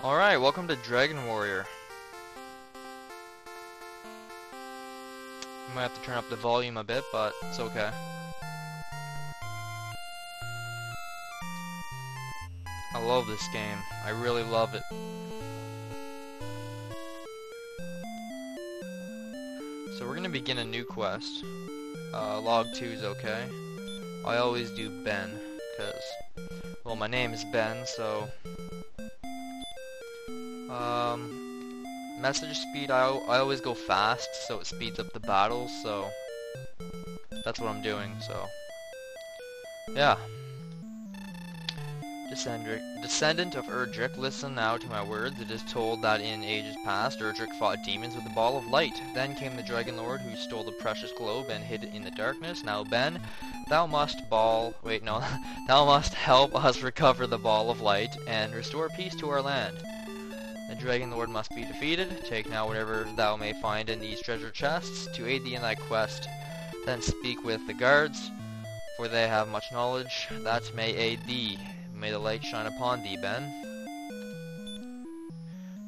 Alright, welcome to Dragon Warrior. You might have to turn up the volume a bit, but it's okay. I love this game. I really love it. So we're gonna begin a new quest. Log 2 is okay. I always do Ben, because, well, my name is Ben, so... Message speed, I always go fast, so it speeds up the battles, so... That's what I'm doing, so... Yeah. Descendant of Erdrick, listen now to my words. It is told that in ages past, Erdrick fought demons with a ball of light. Then came the Dragon Lord who stole the precious globe and hid it in the darkness. Now Ben, thou must thou must help us recover the ball of light and restore peace to our land. The Dragon Lord must be defeated. Take now whatever thou may find in these treasure chests to aid thee in thy quest. Then speak with the guards, for they have much knowledge that may aid thee. May the light shine upon thee, Ben.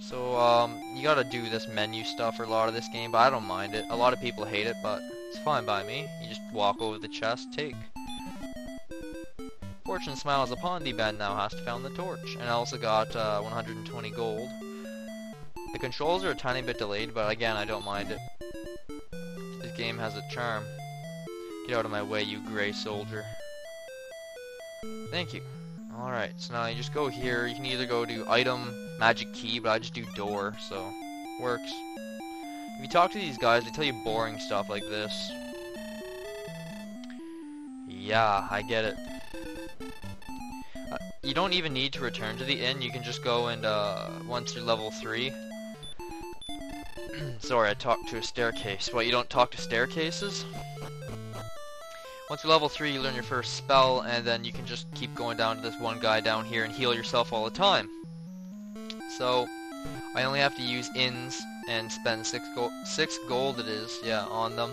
So, you gotta do this menu stuff for a lot of this game, but I don't mind it. A lot of people hate it, but it's fine by me. You just walk over the chest, take. Fortune smiles upon thee, Ben, thou hast found the torch. And I also got 120 gold. The controls are a tiny bit delayed, but again, I don't mind it. This game has a charm. Get out of my way, you gray soldier. Thank you. Alright, so now you just go here. You can either go to item, magic key, but I just do door, so works. If you talk to these guys, they tell you boring stuff like this. Yeah, I get it. You don't even need to return to the inn. You can just go and, once you're level 3... Sorry, I talked to a staircase. What, you don't talk to staircases? Once you're level 3, you learn your first spell, and then you can just keep going down to this one guy down here and heal yourself all the time. So, I only have to use inns and spend 6 gold it is, yeah, on them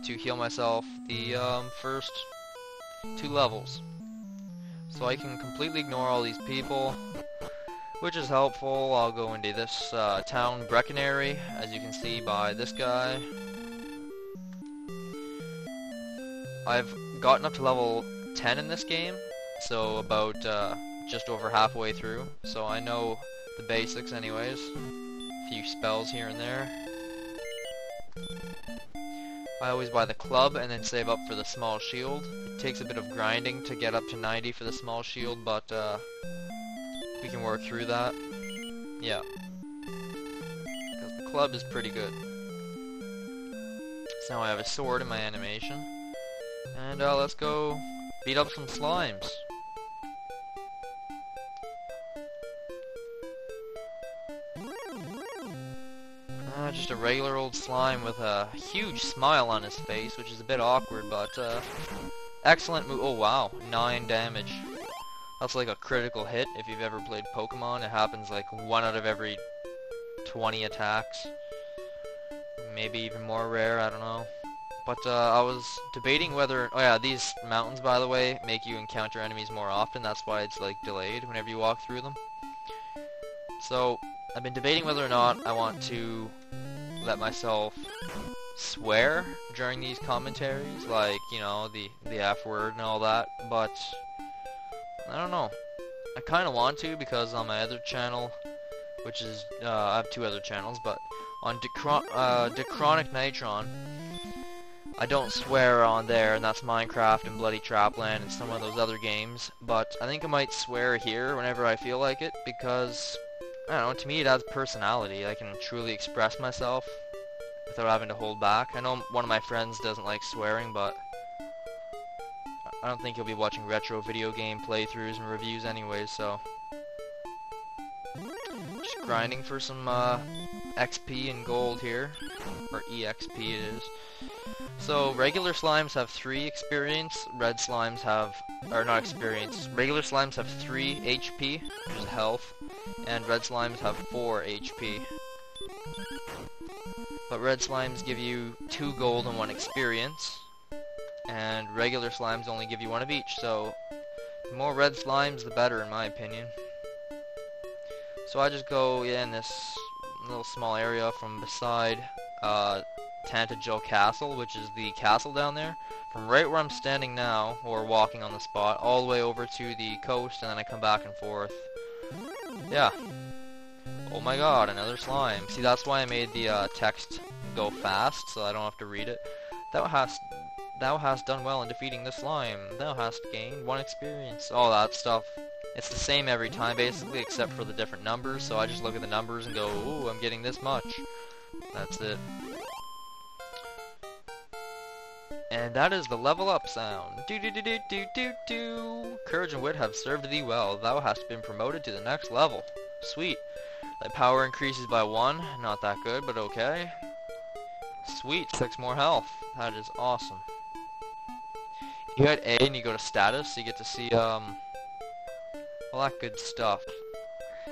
to heal myself the first 2 levels. So I can completely ignore all these people, which is helpful. I'll go into this town, Breckenary, as you can see by this guy. I've gotten up to level 10 in this game, so about just over halfway through, so I know the basics anyways. A few spells here and there. I always buy the club and then save up for the small shield. It takes a bit of grinding to get up to 90 for the small shield, but we can work through that. Yeah. Because the club is pretty good. So now I have a sword in my animation. And let's go beat up some slimes. Just a regular old slime with a huge smile on his face, which is a bit awkward, but excellent move. Oh wow, 9 damage. That's like a critical hit. If you've ever played Pokemon, it happens like 1 out of every 20 attacks. Maybe even more rare, I don't know. But I was debating whether... Oh yeah, these mountains, by the way, make you encounter enemies more often. That's why it's like delayed whenever you walk through them. So, I've been debating whether or not I want to let myself swear during these commentaries. Like, you know, the F word and all that. But, I don't know. I kind of want to because on my other channel, which is... I have 2 other channels, but on Retronics Nitron, I don't swear on there, and that's Minecraft and Bloody Trapland and some of those other games, but I think I might swear here whenever I feel like it, because, I don't know, to me it adds personality. I can truly express myself without having to hold back. I know one of my friends doesn't like swearing, but I don't think he'll be watching retro video game playthroughs and reviews anyways, so... Just grinding for some XP and gold here, or EXP it is. So, regular slimes have 3 experience, red slimes have, or not experience, regular slimes have 3 HP, which is health, and red slimes have 4 HP. But red slimes give you 2 gold and 1 experience, and regular slimes only give you 1 of each, so the more red slimes the better in my opinion. So I just go in this little small area from beside Tantagel Castle, which is the castle down there. From right where I'm standing now, or walking on the spot, all the way over to the coast, and then I come back and forth. Yeah. Oh my god, another slime. See, that's why I made the text go fast, so I don't have to read it. Thou hast done well in defeating the slime. Thou hast gained 1 experience. All that stuff. It's the same every time, basically, except for the different numbers, so I just look at the numbers and go, ooh, I'm getting this much. That's it. And that is the level up sound. Do do do do do do do. Courage and wit have served thee well. Thou hast been promoted to the next level. Sweet. Thy power increases by 1. Not that good, but okay. Sweet. 6 more health. That is awesome. You hit A and you go to status, so you get to see all that good stuff.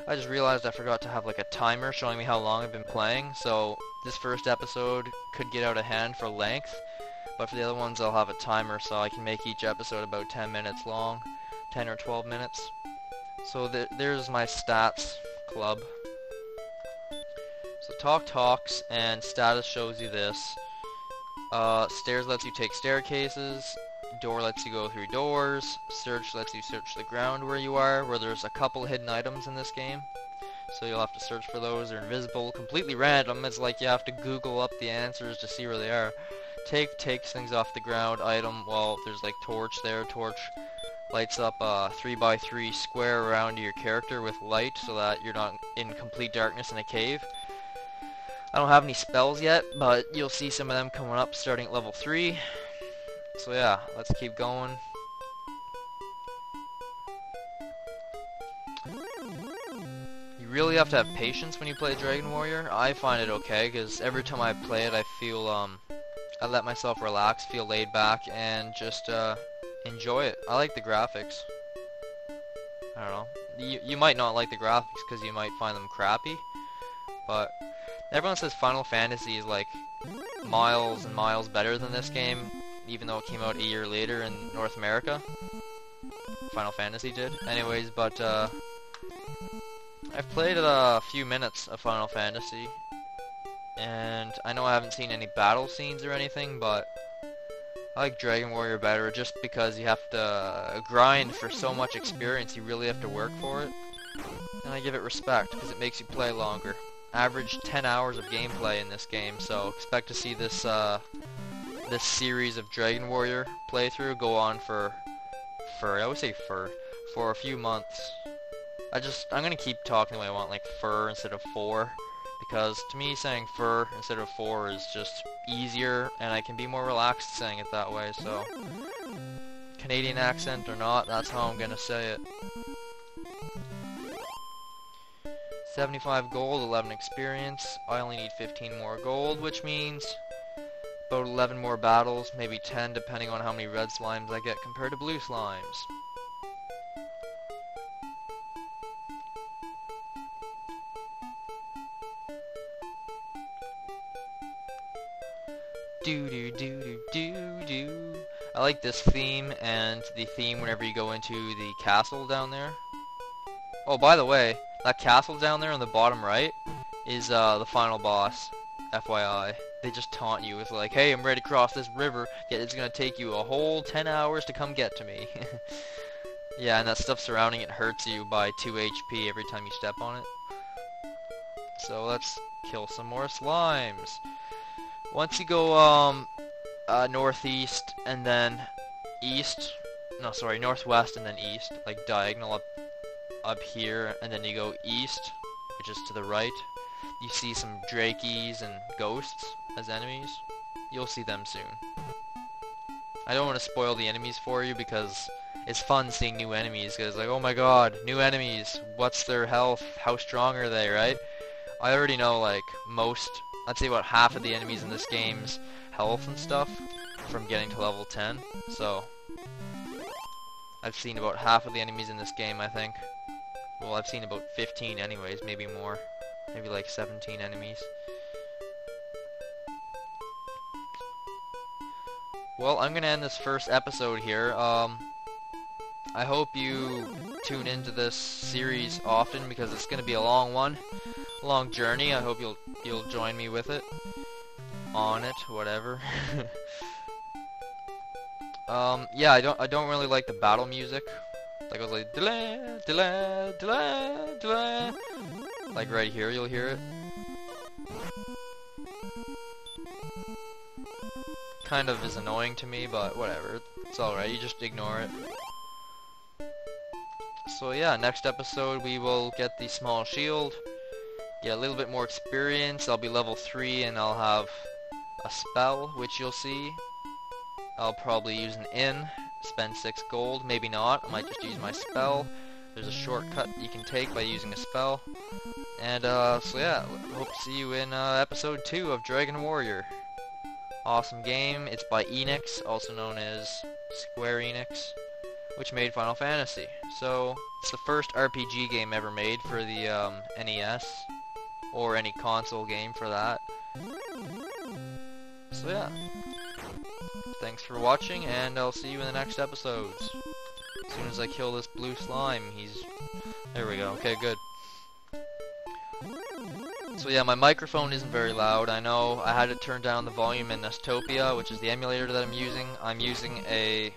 I just realized I forgot to have like a timer showing me how long I've been playing, so this first episode could get out of hand for length, but for the other ones I'll have a timer so I can make each episode about 10 minutes long, 10 or 12 minutes. So there's my stats club. So talk talks, and status shows you this. Stairs lets you take staircases. Door lets you go through doors. Search lets you search the ground where you are, where there's a couple hidden items in this game. So you'll have to search for those. They're invisible, completely random. It's like you have to Google up the answers to see where they are. Take takes things off the ground. Item, well, there's like torch there. Torch lights up a 3x3 square around your character with light so that you're not in complete darkness in a cave. I don't have any spells yet, but you'll see some of them coming up starting at level 3. So yeah, let's keep going. You really have to have patience when you play Dragon Warrior. I find it okay, because every time I play it I feel, I let myself relax, feel laid back, and just enjoy it. I like the graphics. I don't know. You might not like the graphics because you might find them crappy, but everyone says Final Fantasy is like miles and miles better than this game, even though it came out a year later in North America. Final Fantasy did. Anyways, but I've played a few minutes of Final Fantasy, and I know I haven't seen any battle scenes or anything, but I like Dragon Warrior better just because you have to grind for so much experience. You really have to work for it, and I give it respect because it makes you play longer. Average 10 hours of gameplay in this game, so expect to see this this series of Dragon Warrior playthrough go on for I always say for a few months. I'm gonna keep talking the way I want, like fur instead of for, because to me saying fur instead of for is just easier, and I can be more relaxed saying it that way. So Canadian accent or not, that's how I'm gonna say it. 75 gold, 11 experience. I only need 15 more gold, which means about 11 more battles, maybe 10 depending on how many red slimes I get compared to blue slimes. Do do do do do do. I like this theme and the theme whenever you go into the castle down there. Oh, by the way, that castle down there on the bottom right is the final boss, FYI. They just taunt you with like, hey, I'm ready to cross this river, yet it's gonna take you a whole 10 hours to come get to me. Yeah, and that stuff surrounding it hurts you by 2 HP every time you step on it. So let's kill some more slimes. Once you go northeast and then east, no sorry, northwest and then east, like diagonal up here, and then you go east, which is to the right, you see some drakies and ghosts as enemies. You'll see them soon. I don't want to spoil the enemies for you because it's fun seeing new enemies, because like, oh my god, new enemies, what's their health, how strong are they, right? I already know like most, I'd say about half of the enemies in this game's health and stuff from getting to level 10, so I've seen about half of the enemies in this game, I think. Well, I've seen about 15 anyways, maybe more. Maybe like 17 enemies. Well, I'm gonna end this first episode here. I hope you tune into this series often because it's going to be a long one, a long journey. I hope you'll join me with it, on it, whatever. Yeah, I don't really like the battle music. Like I was like, delay, delay, delay, delay. Like right here, you'll hear it. Kind of is annoying to me, but whatever. It's alright, you just ignore it. So yeah, next episode we will get the small shield, get a little bit more experience. I'll be level 3 and I'll have a spell, which you'll see. I'll probably use an in, spend 6 gold, maybe not. I might just use my spell. There's a shortcut you can take by using a spell. And so yeah, hope to see you in episode 2 of Dragon Warrior. Awesome game. It's by Enix, also known as Square Enix, which made Final Fantasy. So it's the first RPG game ever made for the NES, or any console game for that. So yeah, thanks for watching, and I'll see you in the next episodes. As soon as I kill this blue slime, there we go. Okay, good. So yeah, my microphone isn't very loud. I know I had to turn down the volume in Nestopia, which is the emulator that I'm using. I'm using a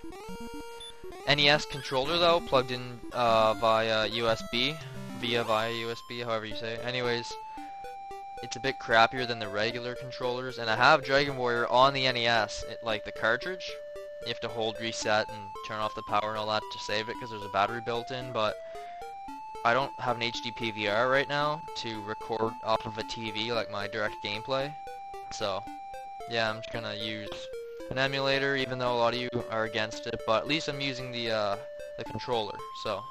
NES controller though, plugged in via USB, however you say it. Anyways, it's a bit crappier than the regular controllers, and I have Dragon Warrior on the NES, like the cartridge. You have to hold reset and turn off the power and all that to save it because there's a battery built in, but I don't have an HD PVR right now to record off of a TV like my direct gameplay. So yeah, I'm just gonna use an emulator, even though a lot of you are against it, but at least I'm using the controller. So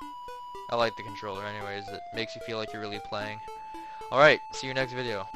I like the controller anyways. It makes you feel like you're really playing. Alright, see you next video.